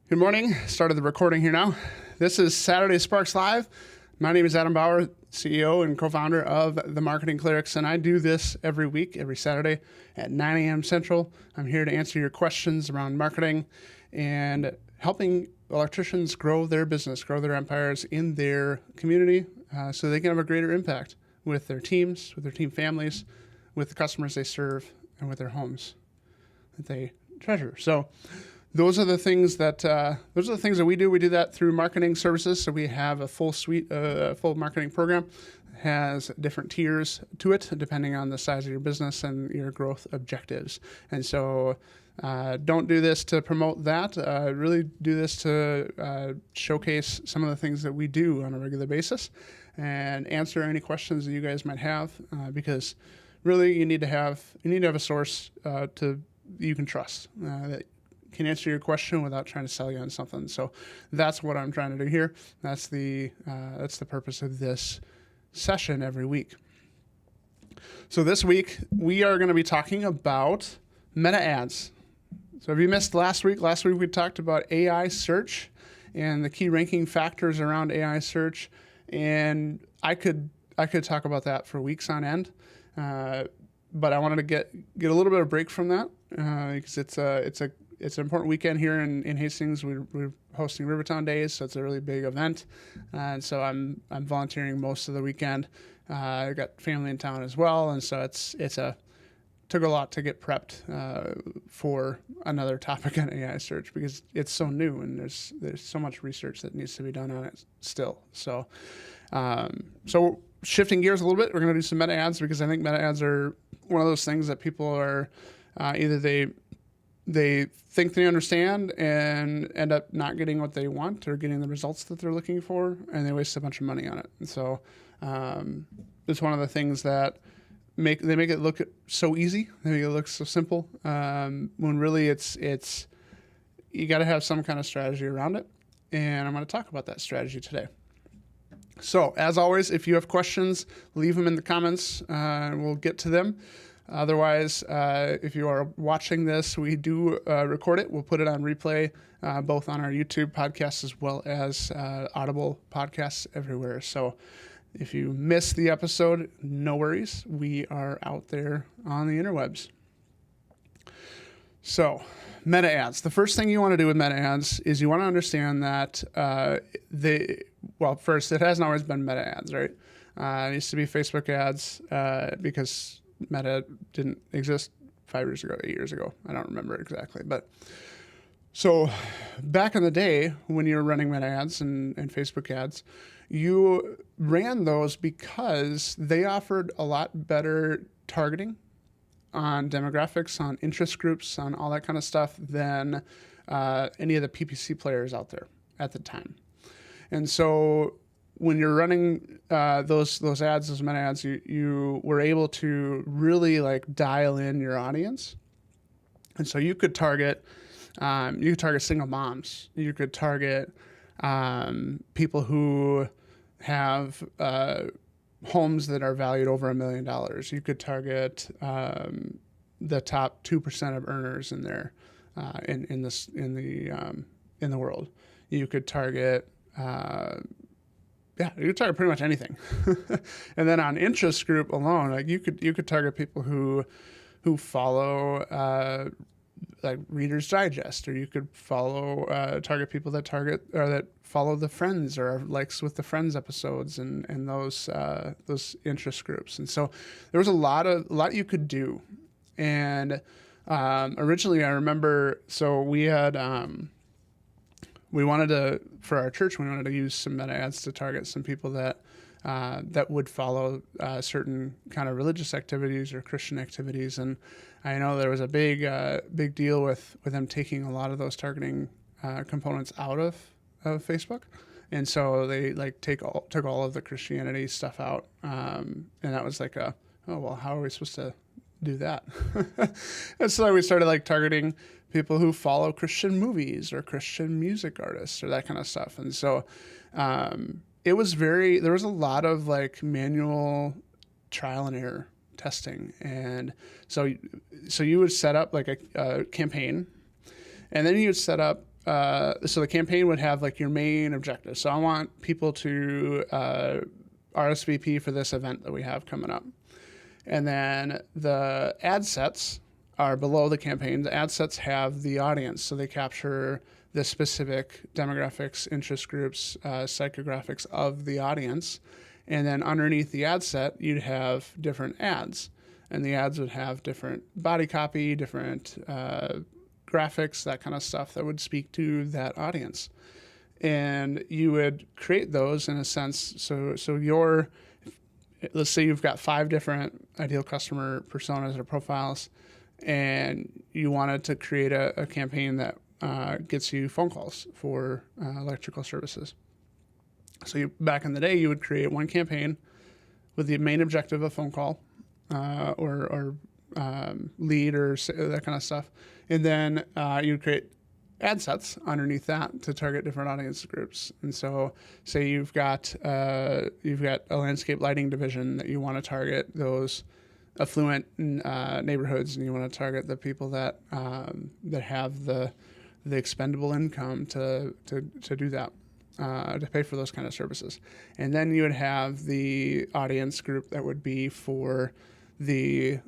Good morning. Started the recording here now. This is Saturday Sparks Live. My name is Adam Bauer, CEO and co-founder of the Marketing Clerics, and I do this every week, every Saturday at 9 a.m. Central. I'm here to answer your questions around marketing and helping electricians grow their business, grow their empires in their community so they can have a greater impact with their teams, with their team families, with the customers they serve, and with their homes that they treasure. So those are the things that we do. We do that through marketing services. So we have a full suite, full marketing program. It has different tiers to it depending on the size of your business and your growth objectives. And so don't do this to promote that. Really do this to showcase some of the things that we do on a regular basis and answer any questions that you guys might have. Because really, you need to have a source you can trust that can answer your question without trying to sell you on something. So that's what I'm trying to do here. That's the purpose of this session every week. So this week we are going to be talking about meta ads. So if you missed last week we talked about AI search and the key ranking factors around AI search, and I could talk about that for weeks on end. But I wanted to get a little bit of break from that because it's an important weekend here in Hastings. We're hosting Rivertown Days, so it's a really big event, and so I'm volunteering most of the weekend. I got family in town as well, and so took a lot to get prepped for another topic on AI search because it's so new and there's so much research that needs to be done on it still. So shifting gears a little bit, we're going to do some meta ads because I think meta ads are one of those things that people are either they think they understand and end up not getting what they want or getting the results that they're looking for, and they waste a bunch of money on it. And so it's one of the things that make it look so easy. They make it look so simple when really it's you got to have some kind of strategy around it. And I'm going to talk about that strategy today. So as always, if you have questions, leave them in the comments and we'll get to them. Otherwise, if you are watching this, we do record it. We'll put it on replay, both on our YouTube podcast as well as Audible podcasts everywhere. So if you miss the episode, no worries. We are out there on the interwebs. So meta ads. The first thing you want to do with meta ads is you want to understand that first, it hasn't always been meta ads, right? It used to be Facebook ads because Meta didn't exist 5 years ago, 8 years ago. I don't remember exactly. But so back in the day when you were running Meta ads and Facebook ads, you ran those because they offered a lot better targeting on demographics, on interest groups, on all that kind of stuff than any of the PPC players out there at the time. And so when you're running those ads, those meta ads, you were able to really like dial in your audience. And so you could target single moms. You could target people who have homes that are valued over $1 million. You could target the top 2% of earners in there in the world. You could target. You could target pretty much anything. And then on interest group alone, like you could target people who follow like Reader's Digest, or you could target people that follow the Friends or likes with the Friends episodes and those interest groups. And so there was a lot you could do. And originally I remember, so we had for our church, we wanted to use some meta ads to target some people that would follow certain kind of religious activities or Christian activities. And I know there was a big deal with them taking a lot of those targeting components out of Facebook. And so they like took all of the Christianity stuff out. And that was like how are we supposed to do that? And so we started like targeting people who follow Christian movies or Christian music artists or that kind of stuff. And so there was a lot of like manual trial and error testing. And so you would set up like a campaign, and then you would set up so the campaign would have like your main objective. So I want people to RSVP for this event that we have coming up. And then the ad sets are below the campaign. The ad sets have the audience, so they capture the specific demographics, interest groups, psychographics of the audience. And then underneath the ad set, you'd have different ads. And the ads would have different body copy, different graphics, that kind of stuff that would speak to that audience. And you would create those in a sense. So let's say you've got 5 different ideal customer personas or profiles, and you wanted to create a campaign that gets you phone calls for electrical services. So back in the day, you would create one campaign with the main objective of phone call or lead or that kind of stuff. And then you would create ad sets underneath that to target different audience groups. And so say you've got a landscape lighting division that you want to target those affluent neighborhoods, and you want to target the people that have the expendable income to do that, to pay for those kind of services. And then you would have the audience group that would be for the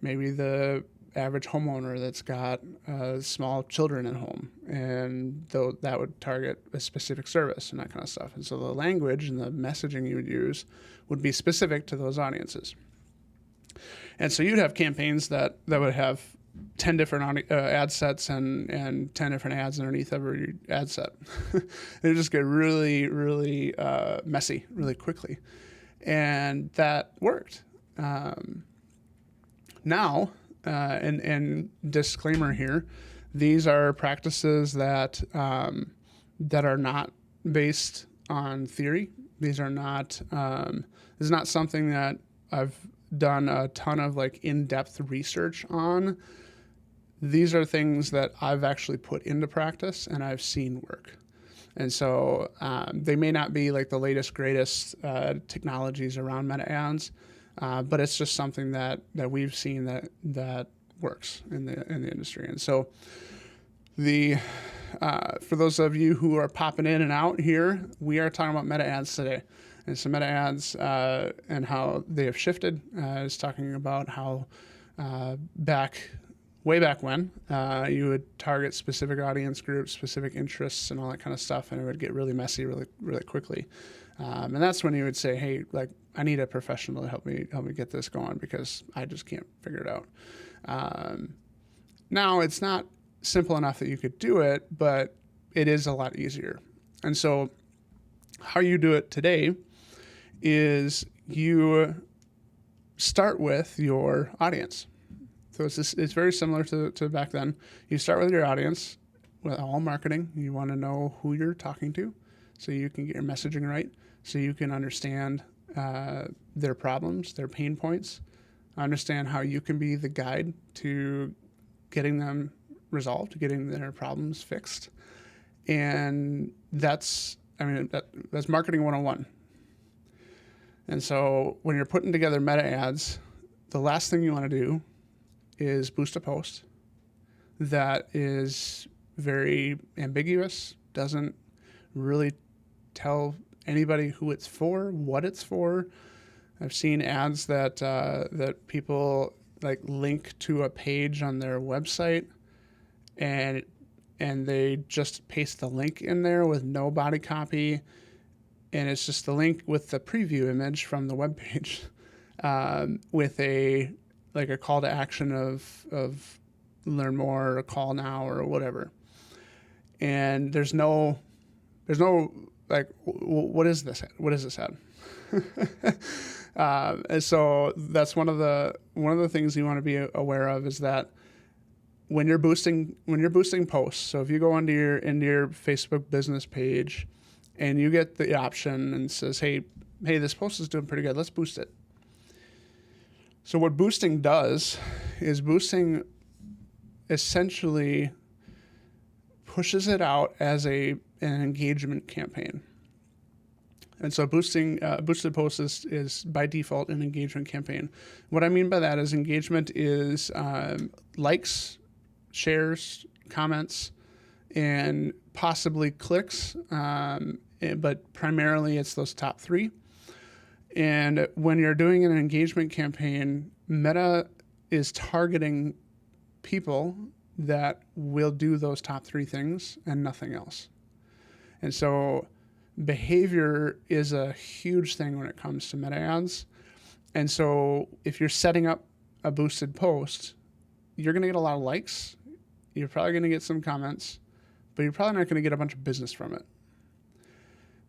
maybe the average homeowner that's got small children at home, and that would target a specific service and that kind of stuff. And so the language and the messaging you would use would be specific to those audiences. And so you'd have campaigns that would have 10 different ad sets and 10 different ads underneath every ad set. It would just get really, really messy really quickly. And that worked. Now, and disclaimer here, these are practices that are not based on theory. These are not. This is not something that I've done a ton of like in-depth research on. These are things that I've actually put into practice and I've seen work. And so they may not be like the latest, greatest technologies around meta ads, but it's just something that we've seen that works in the industry. And so for those of you who are popping in and out here, we are talking about meta ads today. And so meta ads and how they have shifted is talking about how way back when you would target specific audience groups, specific interests, and all that kind of stuff, and it would get really messy really, really quickly. And that's when you would say, hey, like, I need a professional to help me get this going because I just can't figure it out. Now, it's not simple enough that you could do it, but it is a lot easier. And so how you do it today is you start with your audience. So it's very similar to back then. You start with your audience. With all marketing, you want to know who you're talking to so you can get your messaging right, so you can understand their problems, their pain points, understand how you can be the guide to getting them resolved, getting their problems fixed. And that's marketing 101. And so when you're putting together meta ads, the last thing you want to do is boost a post that is very ambiguous, doesn't really tell anybody who it's for, what it's for. I've seen ads that people like link to a page on their website and they just paste the link in there with no body copy, and it's just the link with the preview image from the web page with a call to action of learn more or call now or whatever. And there's no like, what is this? What is this ad? And so that's one of the things you want to be aware of is that when you're boosting posts. So if you go into your Facebook business page and you get the option and says, hey, this post is doing pretty good, let's boost it. So what boosting does is boosting essentially pushes it out as an engagement campaign. And so boosted posts is by default an engagement campaign. What I mean by that is engagement is likes, shares, comments, and possibly clicks, but primarily it's those top 3. And when you're doing an engagement campaign, Meta is targeting people that will do those top 3 things and nothing else. And so behavior is a huge thing when it comes to Meta ads. And so if you're setting up a boosted post, you're going to get a lot of likes. You're probably going to get some comments, but you're probably not going to get a bunch of business from it,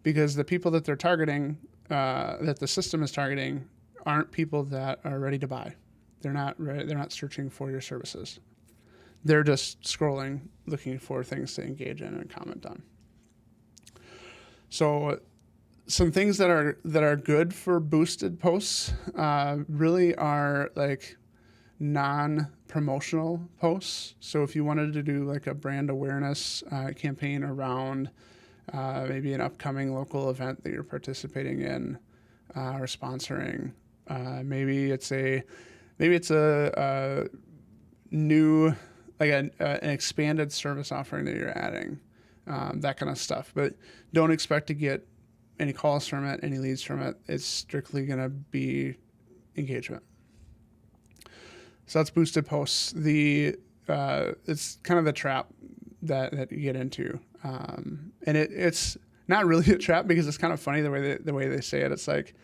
because the people that they're targeting, that the system is targeting, aren't people that are ready to buy. They're not ready, they're not searching for your services. They're just scrolling, looking for things to engage in and comment on. So some things that are good for boosted posts really are like non-promotional posts. So if you wanted to do like a brand awareness campaign around maybe an upcoming local event that you're participating in or sponsoring, maybe it's a new, like an expanded service offering that you're adding, that kind of stuff. But don't expect to get any calls from it, any leads from it. It's strictly going to be engagement. So that's boosted posts. It's kind of the trap that you get into, and it's not really a trap, because it's kind of funny the way they say it. It's like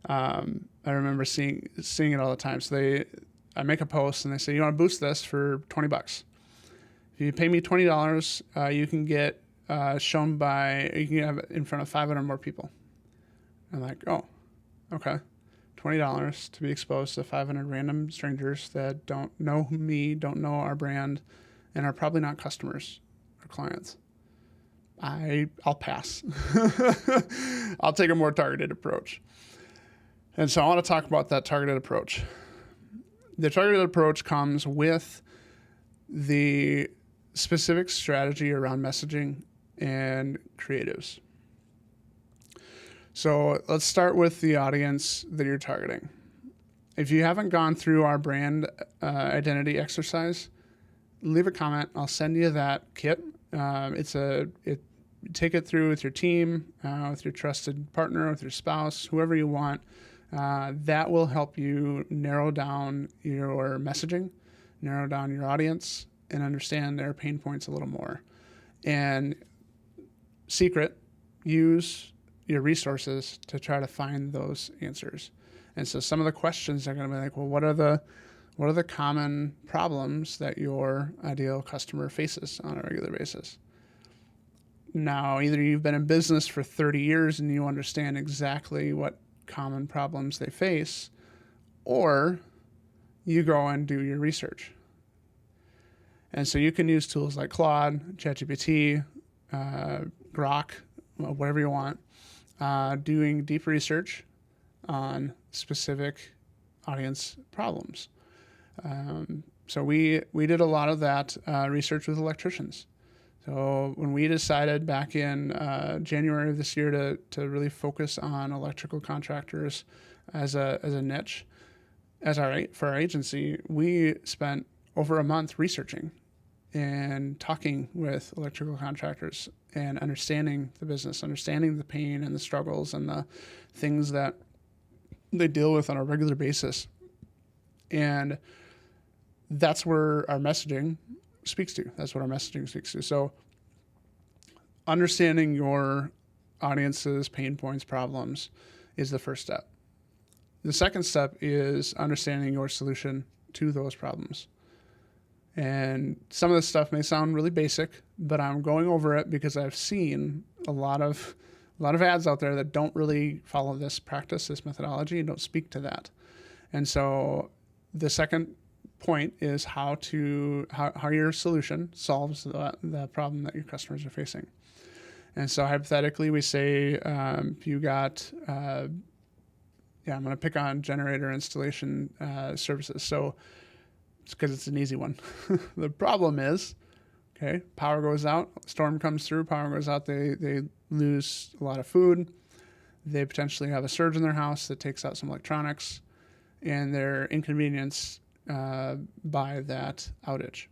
I remember seeing it all the time. So I make a post and they say, you want to boost this for $20. If you pay me $20, you can get shown you can have it in front of 500 more people. I'm like, oh, okay. $20 to be exposed to 500 random strangers that don't know me, don't know our brand, and are probably not customers or clients. I'll pass. I'll take a more targeted approach. And so I want to talk about that targeted approach. The targeted approach comes with the specific strategy around messaging and creatives. So let's start with the audience that you're targeting. If you haven't gone through our brand identity exercise, leave a comment. I'll send you that kit. Take it through with your team, with your trusted partner, with your spouse, whoever you want. That will help you narrow down your messaging, narrow down your audience, and understand their pain points a little more. And secret, use your resources to try to find those answers. And so some of the questions are going to be like, well, what are the common problems that your ideal customer faces on a regular basis? Now, either you've been in business for 30 years and you understand exactly what common problems they face, or you go and do your research. And so you can use tools like Claude, ChatGPT, Grok, whatever you want, doing deep research on specific audience problems. So we did a lot of that research with Electricians. So when we decided back in January of this year to really focus on electrical contractors as a niche, for our agency, we spent over a month researching and talking with electrical contractors and understanding the business, understanding the pain and the struggles and the things that they deal with on a regular basis. And that's where our messaging speaks to. That's what our messaging speaks to. So understanding your audience's pain points, problems is the first step. The second step is understanding your solution to those problems. And some of this stuff may sound really basic, but I'm going over it because I've seen a lot of ads out there that don't really follow this practice, this methodology, and don't speak to that. And so the second point is how your solution solves the problem that your customers are facing. And so hypothetically, we say if you got, I'm going to pick on generator installation services. So it's because it's an easy one. The problem is, okay, power goes out, storm comes through, power goes out, they lose a lot of food. They potentially have a surge in their house that takes out some electronics, and they're inconvenienced by that outage.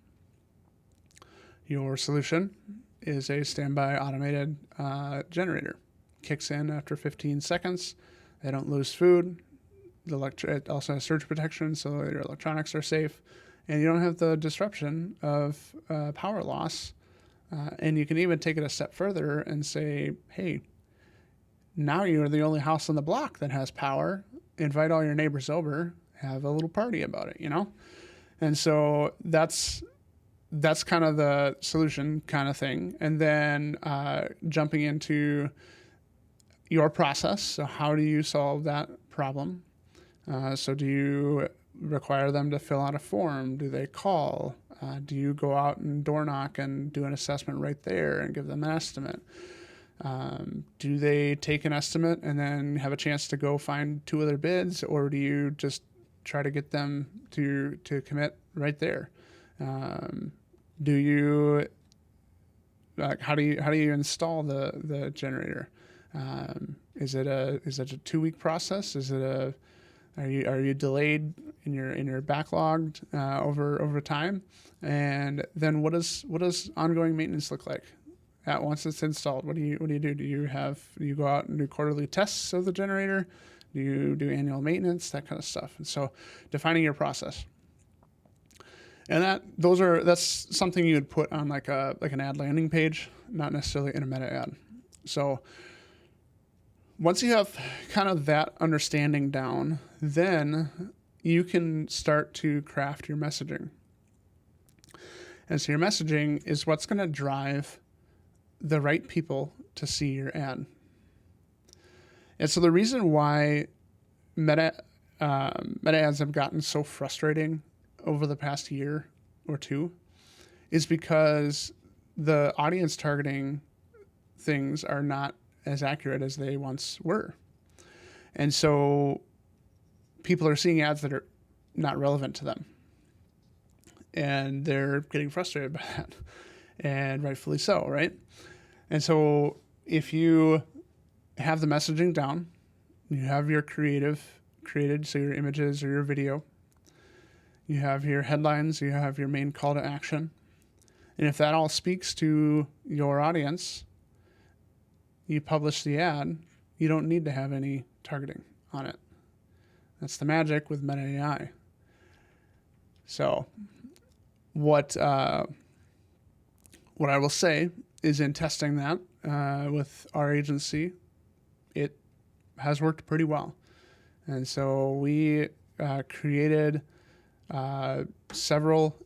Your solution is a standby automated generator. Kicks in after 15 seconds. They don't lose food. It also has surge protection, so your electronics are safe, and you don't have the disruption of power loss. And you can even take it a step further and say, hey, now you're the only house on the block that has power. Invite all your neighbors over, have a little party about it, And so that's kind of the solution kind of thing. And then jumping into your process. So how do you solve that problem? So do you require them to fill out a form? Do they call? Do you go out and door knock and do an assessment right there and give them an estimate? Do they take an estimate and then have a chance to go find 2 other bids, or do you just try to get them to commit right there? Do you how do you install the generator? Is it a 2-week process? Are you delayed in your backlogged over time? And then what does ongoing maintenance look like? Once it's installed, what do you do? Do you go out and do quarterly tests of the generator? Do you do annual maintenance? That kind of stuff. And so defining your process. And that's something you would put on like an ad landing page, not necessarily in a meta ad. So once you have kind of that understanding down, then you can start to craft your messaging. And so your messaging is what's going to drive the right people to see your ad. And so the reason why meta ads have gotten so frustrating over the past year or two is because the audience targeting things are not as accurate as they once were. And so people are seeing ads that are not relevant to them. And they're getting frustrated by that. And rightfully so, right? And so if you have the messaging down, you have your creative created, so your images or your video, you have your headlines, you have your main call to action. And if that all speaks to your audience, you publish the ad, you don't need to have any targeting on it. That's the magic with Meta AI. So what I will say is, in testing that with our agency, it has worked pretty well. And so we created several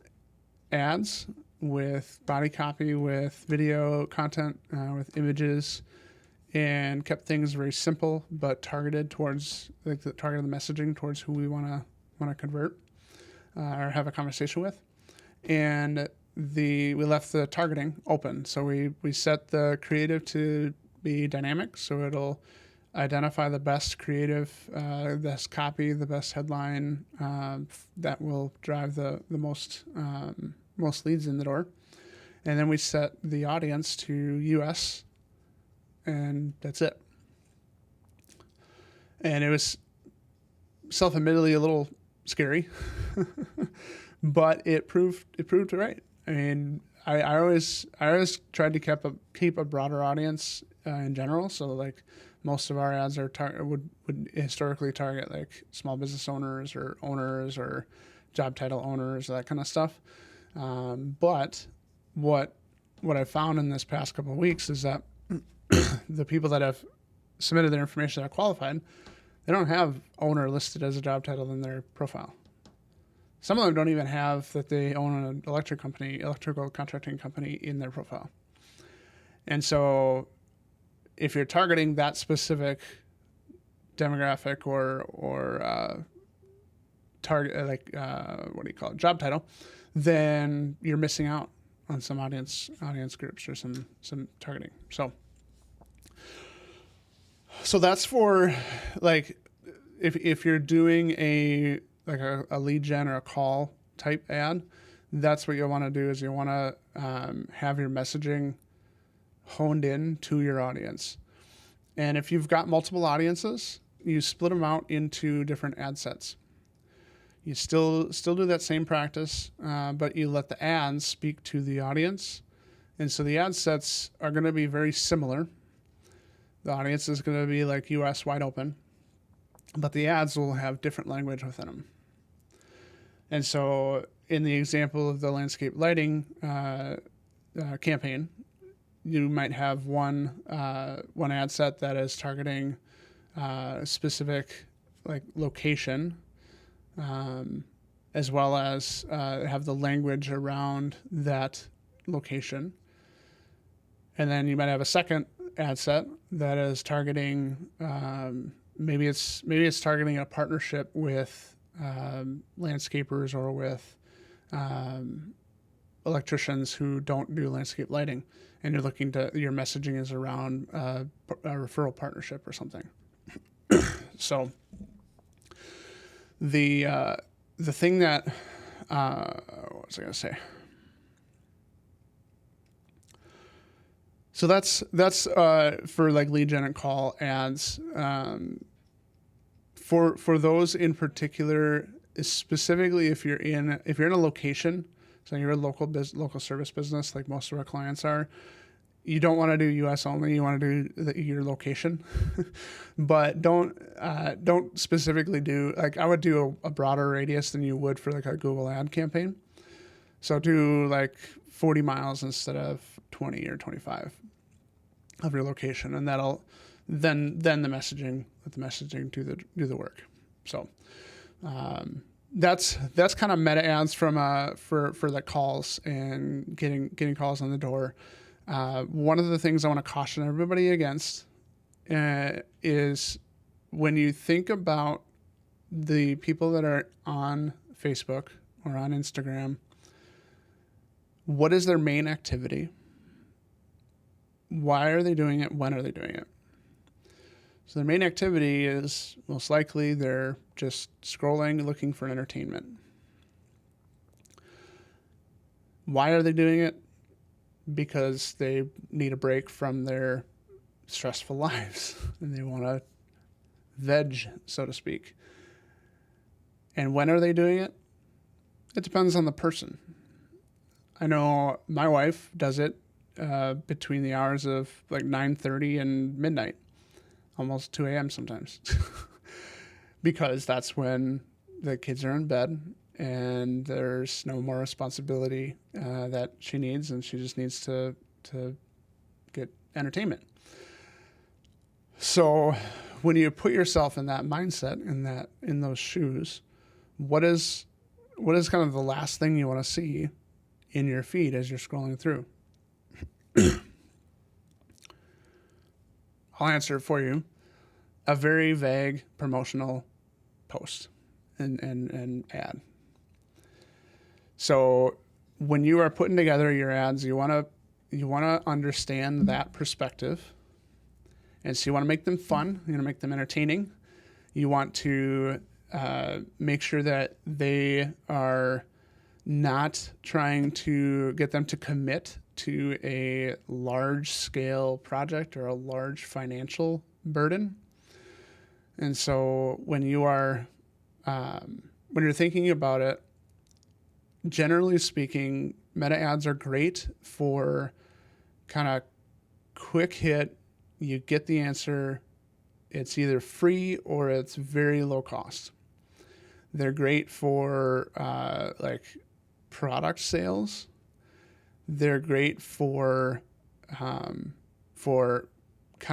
ads with body copy, with video content, with images, and kept things very simple but targeted towards targeted the messaging towards who we want to convert or have a conversation with. And we left the targeting open. So we set the creative to be dynamic, so it'll identify the best creative, the best copy, the best headline that will drive the most leads in the door. And then we set the audience to US, and that's it. And it was self-admittedly a little scary, but it proved right. I mean, I always tried to keep a broader audience in general. So like most of our ads would historically target like small business owners or job title owners, that kind of stuff. But what I found in this past couple of weeks is that the people that have submitted their information that are qualified, they don't have owner listed as a job title in their profile. Some of them don't even have that they own an electrical contracting company in their profile. And so if you're targeting that specific demographic or target, job title, then you're missing out on some audience groups or some targeting. So that's for like if you're doing a lead gen or a call type ad, that's what you'll want to do is you want to have your messaging honed in to your audience. And if you've got multiple audiences, you split them out into different ad sets. You still do that same practice, but you let the ads speak to the audience, And so the ad sets are going to be very similar. The audience is going to be like US wide open, but the ads will have different language within them. And so in the example of the landscape lighting campaign, you might have one ad set that is targeting a specific like location, as well as have the language around that location. And then you might have a second ad set that is targeting maybe it's targeting a partnership with landscapers or with electricians who don't do landscape lighting, and your messaging is around a referral partnership or something. So the thing that what was I going to say? So that's for like lead gen and call ads. For those in particular, specifically if you're in a location, so you're a local service business like most of our clients are, you don't want to do US only. You want to do your location, but don't specifically do, like, I would do a broader radius than you would for like a Google ad campaign. So do like 40 miles instead of 20 or 25 of your location, and that'll then the messaging do the work. So that's kind of meta ads from for the calls and getting calls on the door. One of the things I want to caution everybody against is when you think about the people that are on Facebook or on Instagram, what is their main activity? Why are they doing it? When are they doing it? So their main activity is most likely they're just scrolling, looking for entertainment. Why are they doing it? Because they need a break from their stressful lives and they want to veg, so to speak. And when are they doing it? It depends on the person. I know my wife does it between the hours of like 9:30 and midnight, almost 2 a.m. sometimes, because that's when the kids are in bed and there's no more responsibility that she needs, and she just needs to get entertainment. So when you put yourself in that mindset, in those shoes, what is kind of the last thing you want to see in your feed as you're scrolling through? I'll answer it for you. A very vague promotional post and ad. So when you are putting together your ads, you want to understand that perspective. And so you want to make them fun. You want to make them entertaining. You want to make sure that they are not trying to get them to commit to a large-scale project or a large financial burden. And so when you're thinking about it, generally speaking, meta ads are great for kind of quick hit. You get the answer. It's either free or it's very low cost. They're great for like product sales. They're great for kind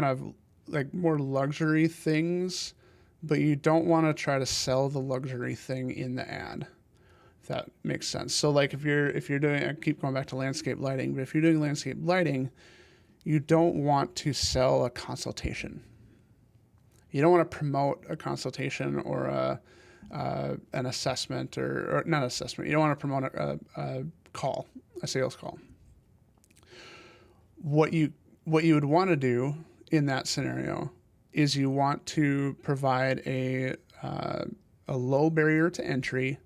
of like more luxury things, but you don't want to try to sell the luxury thing in the ad, if that makes sense. So like if you're doing, I keep going back to landscape lighting, but if you're doing landscape lighting, you don't want to sell a consultation. You don't want to promote a consultation or an assessment or not assessment. You don't want to promote a sales call. What you would want to do in that scenario is you want to provide a low barrier to entry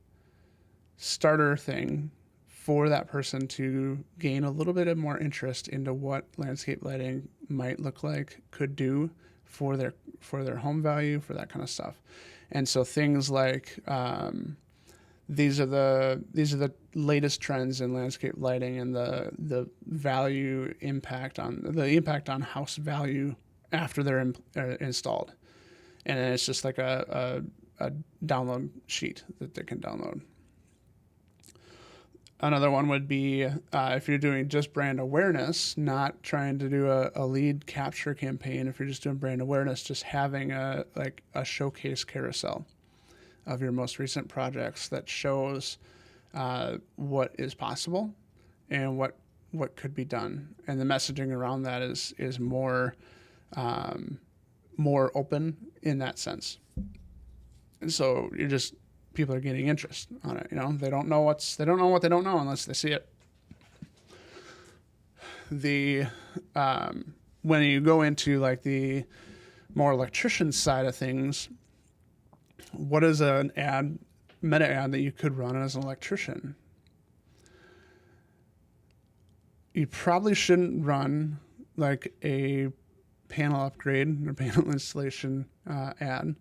starter thing for that person to gain a little bit of more interest into what landscape lighting might look like, could do for their home value, for that kind of stuff. And so things like these are the latest trends in landscape lighting and the value impact on house value after they're installed. And then it's just like a download sheet that they can download. Another one would be if you're doing just brand awareness, not trying to do a lead capture campaign. If you're just doing brand awareness, just having a showcase carousel of your most recent projects that shows what is possible and what could be done. And the messaging around that is more open in that sense. And so people are getting interest on it. They don't know what they don't know unless they see it. When you go into like the more electrician side of things, what is an meta ad that you could run as an electrician? You probably shouldn't run like a panel upgrade or panel installation ad,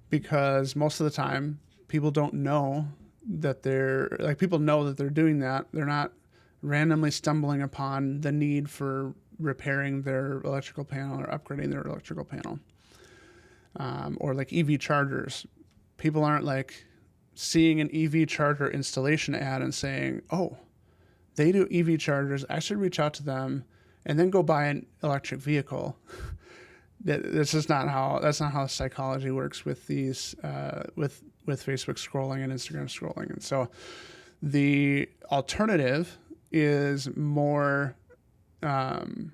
because most of the time people don't know that people know that they're doing that. They're not randomly stumbling upon the need for repairing their electrical panel or upgrading their electrical panel. Or like EV chargers. People aren't like seeing an EV charger installation ad and saying, oh, they do EV chargers, I should reach out to them and then go buy an electric vehicle. That's not how psychology works with these, with Facebook scrolling and Instagram scrolling. And so the alternative is more having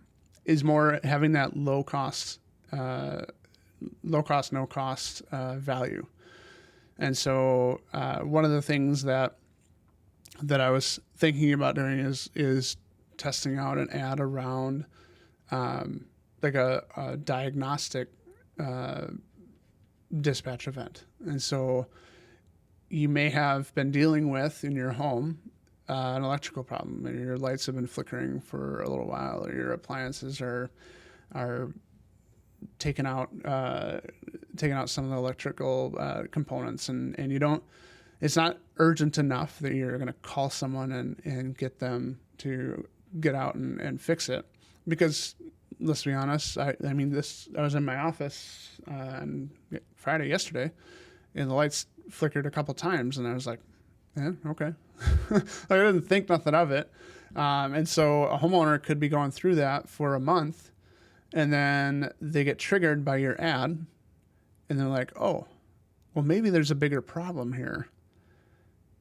that low cost, no cost value. And so one of the things that I was thinking about doing is testing out an ad around like a diagnostic dispatch event. And so you may have been dealing with in your home an electrical problem, and your lights have been flickering for a little while, or your appliances are taking out some of the electrical components, and you don't. It's not urgent enough that you're going to call someone and get them to get out and fix it. Because let's be honest, I was in my office on Friday yesterday, and the lights flickered a couple times, and I was like, yeah, okay. I didn't think nothing of it. And so a homeowner could be going through that for a month, and then they get triggered by your ad, and they're like, oh, well, maybe there's a bigger problem here.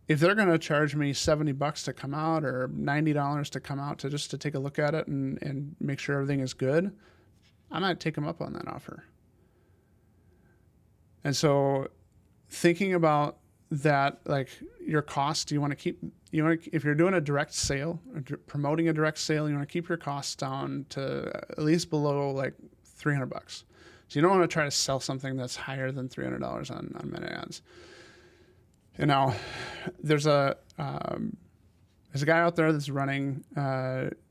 If they're going to charge me $70 to come out or $90 to come out to take a look at it and make sure everything is good, I might take them up on that offer. And so thinking about that, like your cost, if you're doing a direct sale or promoting a direct sale, you want to keep your costs down to at least below like $300. So you don't want to try to sell something that's higher than $300 on meta ads. And now there's a guy out there that's running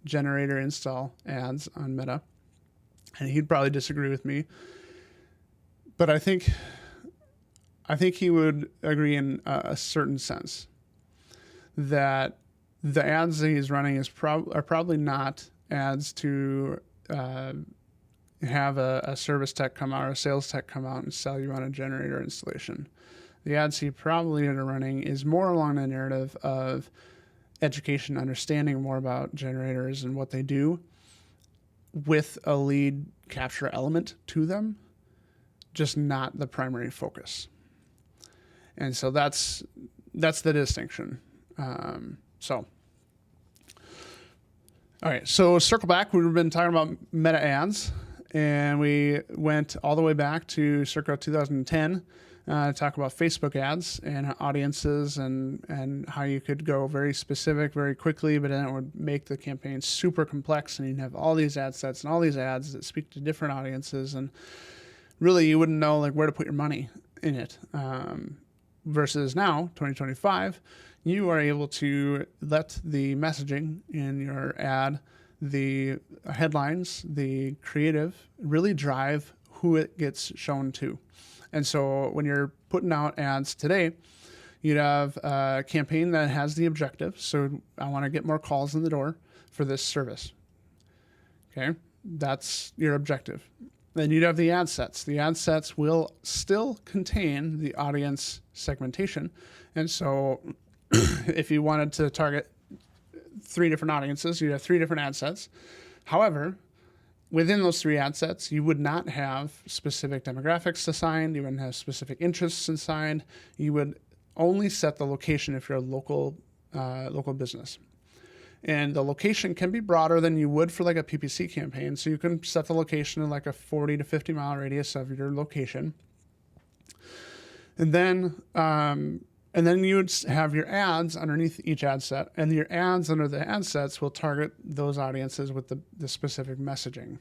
generator install ads on Meta, and he'd probably disagree with me, but I think he would agree in a certain sense that the ads that he's running are probably not ads to have a service tech come out or a sales tech come out and sell you on a generator installation. The ads he probably are running is more along the narrative of education, understanding more about generators and what they do, with a lead capture element to them, just not the primary focus. And so that's the distinction. All right, so circle back. We've been talking about meta ads, and we went all the way back to circa 2010. Talk about Facebook ads and audiences and how you could go very specific very quickly, but then it would make the campaign super complex, and you'd have all these ad sets and all these ads that speak to different audiences, and really you wouldn't know like where to put your money in it. Versus now, 2025, you are able to let the messaging in your ad, the headlines, the creative, really drive who it gets shown to. And so when you're putting out ads today, You'd have a campaign that has the objective. So I want to get more calls in the door for this service. Okay, that's your objective. Then you'd have the ad sets. The ad sets will still contain the audience segmentation. And so if you wanted to target 3 different audiences, you'd have 3 different ad sets. However, within those 3 ad sets, you would not have specific demographics assigned. You wouldn't have specific interests assigned. You would only set the location if you're a local business. And the location can be broader than you would for like a PPC campaign. So you can set the location in like a 40 to 50 mile radius of your location. And then you would have your ads underneath each ad set, and your ads under the ad sets will target those audiences with the specific messaging.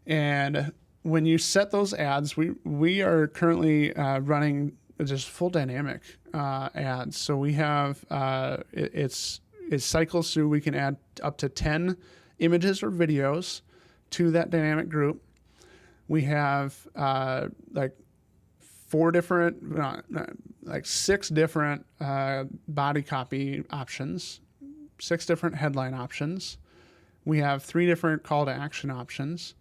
And when you set those ads, we are currently running just full dynamic ads. So we have it cycles through. We can add up to 10 images or videos to that dynamic group. We have six different body copy options, 6 different headline options. We have 3 different call to action options,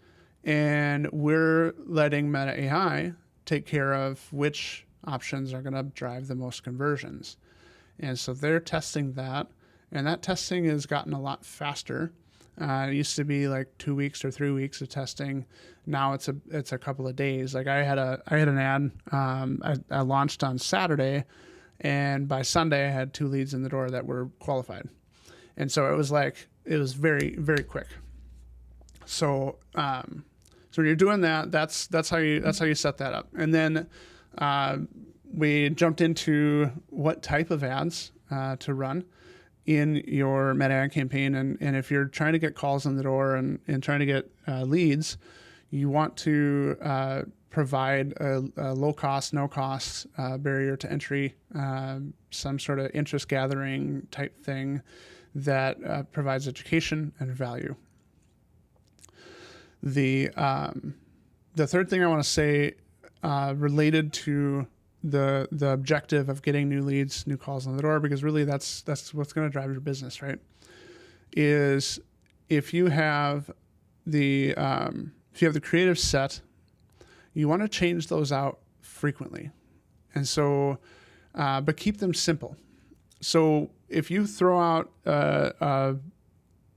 and we're letting Meta AI take care of which options are going to drive the most conversions. And so they're testing that, and that testing has gotten a lot faster. It used to be like 2 weeks or 3 weeks of testing. Now it's a couple of days. Like I had an ad I launched on Saturday, and by Sunday I had 2 leads in the door that were qualified. And so it was very, very quick. So when you're doing that, that's how you set that up. And then we jumped into what type of ads to run in your Meta ad campaign. And if you're trying to get calls in the door and trying to get leads, you want to provide a low cost, no cost barrier to entry, some sort of interest gathering type thing that provides education and value. The third thing I want to say related to the objective of getting new leads, new calls on the door, because really that's what's going to drive your business, right? Is if you have the creative set, you want to change those out frequently, and so but keep them simple. So if you throw out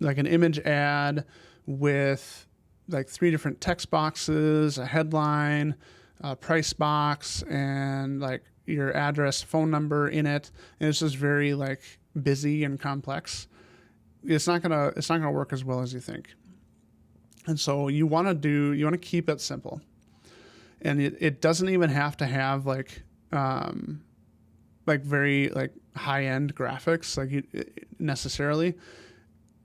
like an image ad with like 3 different text boxes, a headline, a price box, and like your address, phone number in it, and it's just very like busy and complex, it's not gonna work as well as you think. And so you want to keep it simple, and it doesn't even have to have like very like high end graphics necessarily.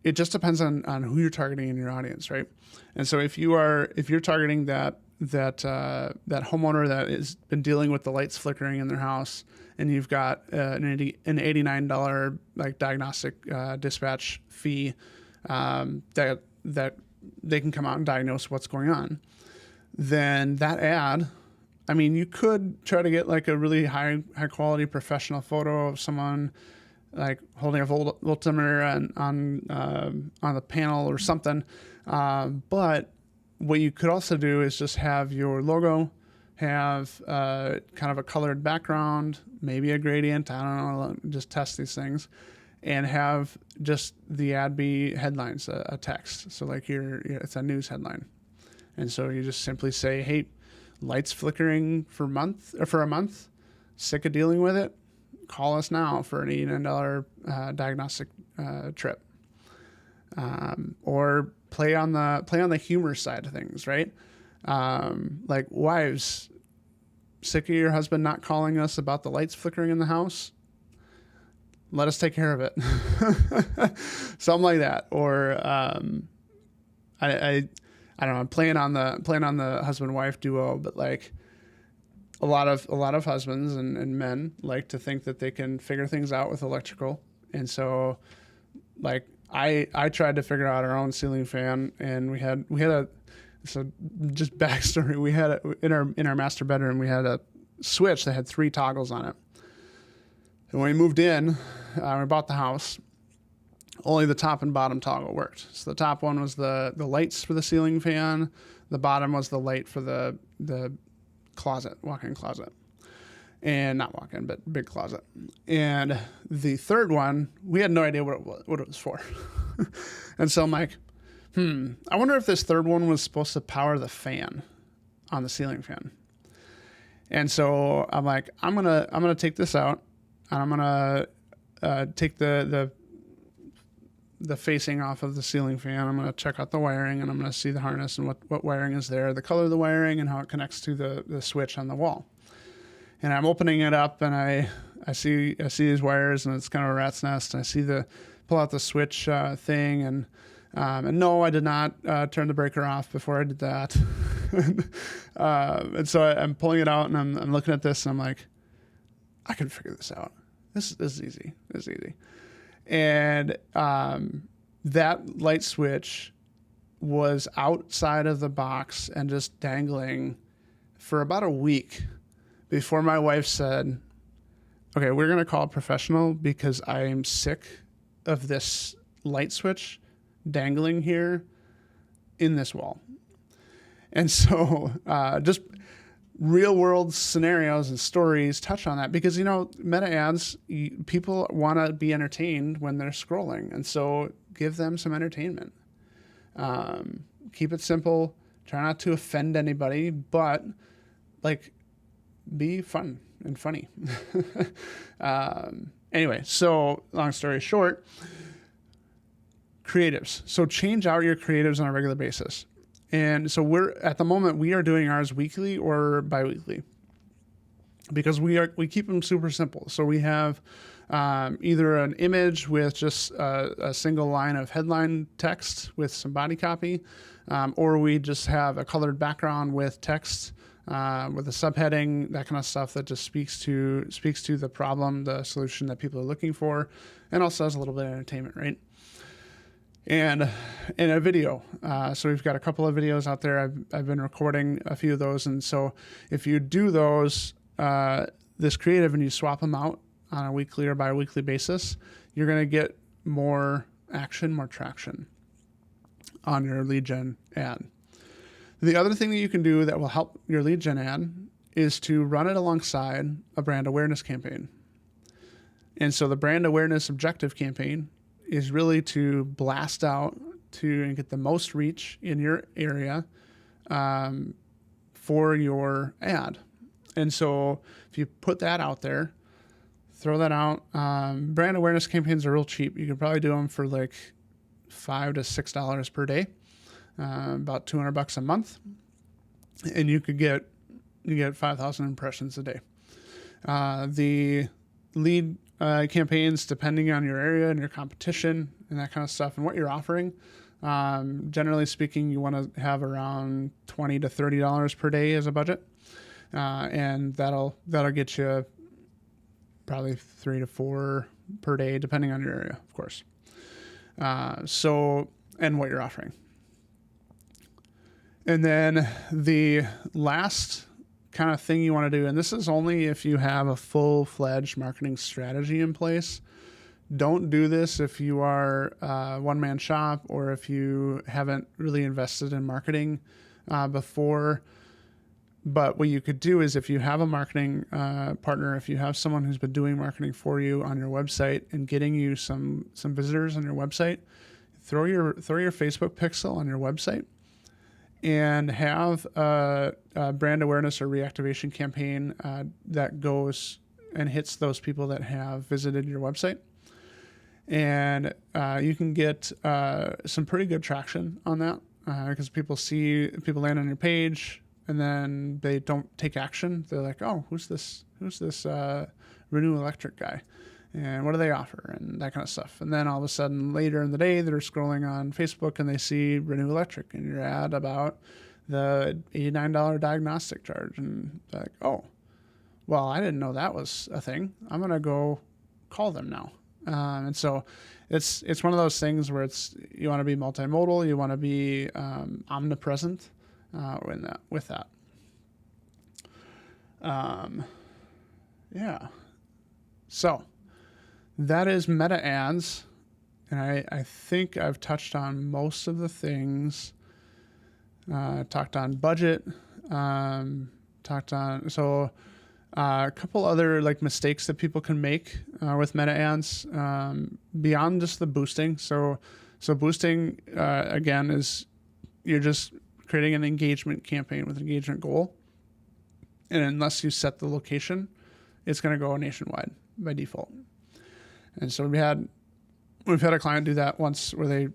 It just depends on who you're targeting in your audience, right? And so if you're targeting that homeowner that has been dealing with the lights flickering in their house, and you've got an $89 like diagnostic dispatch fee that they can come out and diagnose what's going on, then that ad, I mean, you could try to get like a really high quality professional photo of someone like holding a voltmeter on the panel or something, but what you could also do is just have your logo, have kind of a colored background, maybe a gradient, I don't know, just test these things, and have just the ad be headlines, a text. So like it's a news headline. And so you just simply say, hey, lights flickering for a month, sick of dealing with it, call us now for an $89 diagnostic trip. Or play on the humor side of things, right? Like, wives, sick of your husband not calling us about the lights flickering in the house? Let us take care of it. Something like that. Or I don't know, I'm playing on the husband-wife duo, but like a lot of husbands and men like to think that they can figure things out with electrical. And so like I tried to figure out our own ceiling fan, and we had so just backstory, we had in our master bedroom, we had a switch that had 3 toggles on it. And when we moved in, we bought the house, only the top and bottom toggle worked. So the top one was the lights for the ceiling fan. The bottom was the light for the closet, walk-in closet. And not walk-in, but big closet. And the third one, we had no idea what it was for. And so I'm like, I wonder if this third one was supposed to power the fan on the ceiling fan. And so I'm like, I'm gonna take this out, and I'm gonna take the facing off of the ceiling fan. I'm gonna check out the wiring, and I'm gonna see the harness and what wiring is there, the color of the wiring, and how it connects to the switch on the wall. And I'm opening it up, and I see these wires, and it's kind of a rat's nest. And I see pull out the switch thing, and no, I did not turn the breaker off before I did that. And so I'm pulling it out, and I'm looking at this, and I'm like, I can figure this out. This is easy. This is easy. And that light switch was outside of the box and just dangling for about a week before my wife said, okay, we're going to call a professional because I'm sick of this light switch dangling here in this wall. And so just real world scenarios and stories touch on that because, meta ads, people want to be entertained when they're scrolling. And so give them some entertainment. Keep it simple. Try not to offend anybody, but be fun and funny. Anyway, so long story short, creatives. So change out your creatives on a regular basis. And so at the moment we are doing ours weekly or biweekly because we keep them super simple. So we have either an image with just a single line of headline text with some body copy, or we just have a colored background with text with a subheading, that kind of stuff that just speaks to the problem, the solution that people are looking for, and also has a little bit of entertainment, right? And in a video. So we've got a couple of videos out there. I've been recording a few of those. And so if you do those, this creative, and you swap them out on a weekly or bi-weekly basis, you're going to get more action, more traction on your lead gen ad. The other thing that you can do that will help your lead gen ad is to run it alongside a brand awareness campaign. And so the brand awareness objective campaign is really to blast out and get the most reach in your area for your ad. And so if you put that out there, throw that out. Brand awareness campaigns are real cheap. You can probably do them for like $5 to $6 per day, about $200 a month, and you get 5,000 impressions a day. The lead campaigns, depending on your area and your competition and that kind of stuff and what you're offering. Generally speaking, you want to have around $20 to $30 per day as a budget. And that'll get you probably 3 to 4 per day, depending on your area, of course. And what you're offering. And then the last kind of thing you want to do, and this is only if you have a full-fledged marketing strategy in place. Don't do this if you are a one-man shop or if you haven't really invested in marketing before. But what you could do is if you have a marketing partner, if you have someone who's been doing marketing for you on your website and getting you some visitors on your website, throw your Facebook pixel on your website and have a brand awareness or reactivation campaign that goes and hits those people that have visited your website. And you can get some pretty good traction on that because people land on your page and then they don't take action. They're like, oh, who's this Renew Electric guy? And what do they offer? And that kind of stuff. And then all of a sudden later in the day, they're scrolling on Facebook and they see Renew Electric and your ad about the $89 diagnostic charge. And they're like, oh, well, I didn't know that was a thing. I'm going to go call them now. And so it's one of those things where you want to be multimodal. You want to be omnipresent with that. Yeah. So that is meta ads. And I think I've touched on most of the things. Talked on budget. A couple other like mistakes that people can make with meta ads beyond just the boosting. So boosting again is you're just creating an engagement campaign with an engagement goal, and unless you set the location, it's going to go nationwide by default. And so we've had a client do that once where they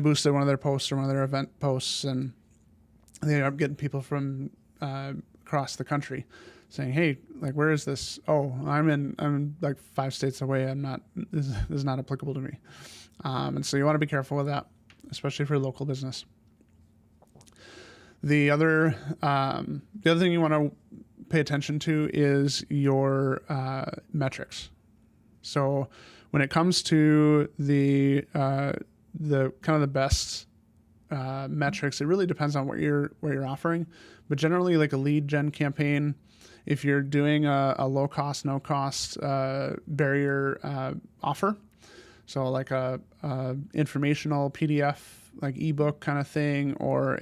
boosted one of their posts or one of their event posts, and they ended up getting people from across the country saying, "Hey, like, where is this? Oh, I'm like 5 states away. This is not applicable to me." And so you want to be careful with that, especially for local business. The other thing you want to pay attention to is your metrics. So when it comes to the kind of the best metrics, it really depends on what you're offering. But generally, like a lead gen campaign, if you're doing a low cost, no cost barrier offer, so like a informational PDF, like ebook kind of thing, or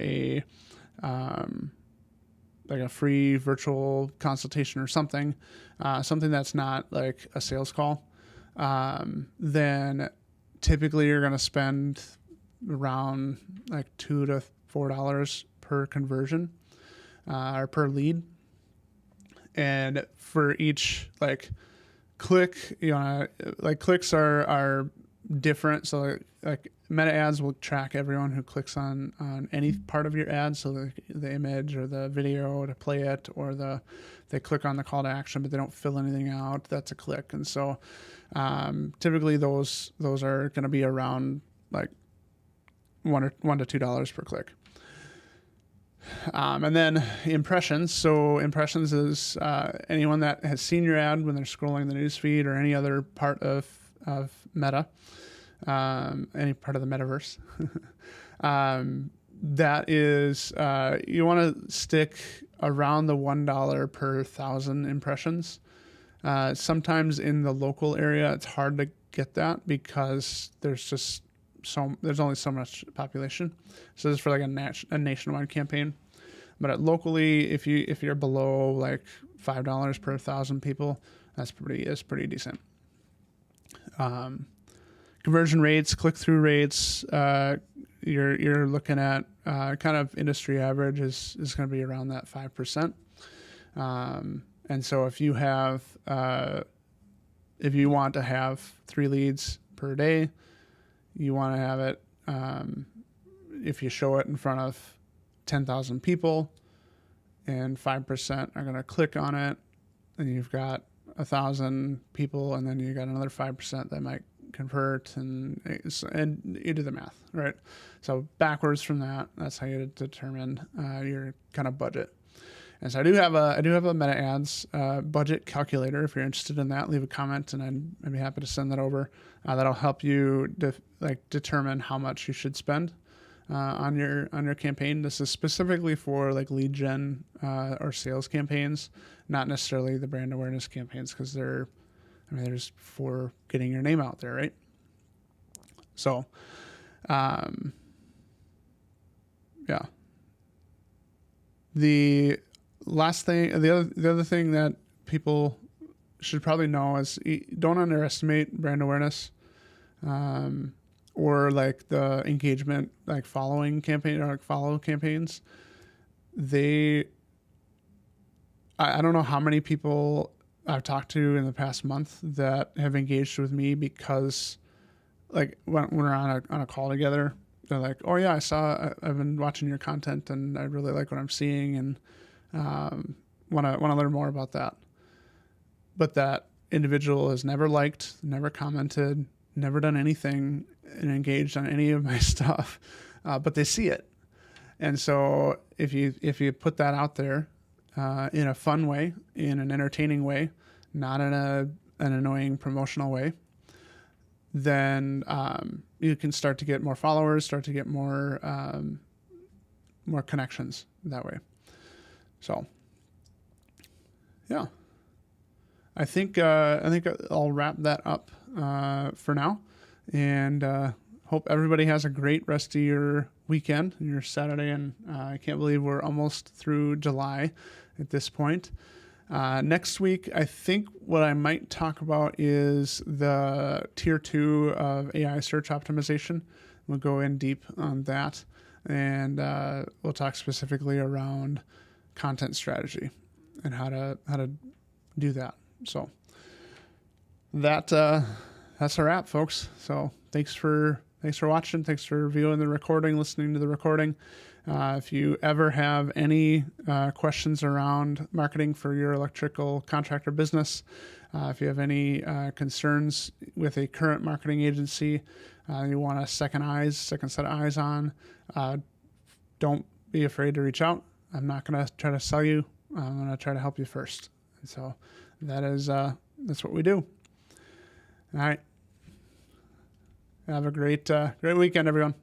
like a free virtual consultation or something that's not like a sales call, then typically you're going to spend around like $2 to $4 per conversion or per lead. And for each like click, like clicks are different. So like meta ads will track everyone who clicks on any part of your ad. So the image or the video to play it, or they click on the call to action, but they don't fill anything out. That's a click. And so typically those are going to be around like $1 to $2 per click. And then impressions. So impressions is anyone that has seen your ad when they're scrolling the newsfeed or any other part of Meta, any part of the metaverse. That is, you want to stick around the $1 per 1,000 impressions. Sometimes in the local area, it's hard to get that because there's only so much population. So this is for like a nationwide campaign. But locally, if you're below like $5 per 1,000 people, that's pretty decent. Conversion rates, click-through rates, you're looking at kind of industry average is going to be around that 5%. And so if you want to have 3 leads per day, you want to have it, if you show it in front of 10,000 people and 5% are going to click on it, and you've got 1,000 people, and then you got another 5% that might convert, and you do the math, right? So backwards from that, that's how you determine your kind of budget. And so I do have a meta ads budget calculator. If you're interested in that, leave a comment, and I'd be happy to send that over. That'll help you determine how much you should spend on your campaign. This is specifically for like lead gen or sales campaigns, not necessarily the brand awareness campaigns, because they're just for getting your name out there, right? So, yeah. The last thing, the other thing that people should probably know is don't underestimate brand awareness, or like the engagement, like following campaign or like follow campaigns. I don't know how many people I've talked to in the past month that have engaged with me because, like, when we're on a call together, they're like, "Oh yeah, I've been watching your content and I really like what I'm seeing, and want to learn more about that." But that individual has never liked, never commented, never done anything and engaged on any of my stuff, but they see it. And so if you put that out there in a fun way, in an entertaining way, not in an annoying promotional way, then you can start to get more followers, start to get more connections that way. So, yeah. I think I'll wrap that up for now, and hope everybody has a great rest of your weekend and your Saturday. And I can't believe we're almost through July at this point. Next week, I think what I might talk about is the tier 2 of AI search optimization. We'll go in deep on that, and we'll talk specifically around content strategy and how to do that. So that's a wrap, folks. So thanks for watching. Thanks for viewing the recording, listening to the recording. If you ever have any questions around marketing for your electrical contractor business, if you have any concerns with a current marketing agency, you want a second set of eyes on, don't be afraid to reach out. I'm not going to try to sell you. I'm going to try to help you first. And so that's what we do. All right. Have a great weekend, everyone.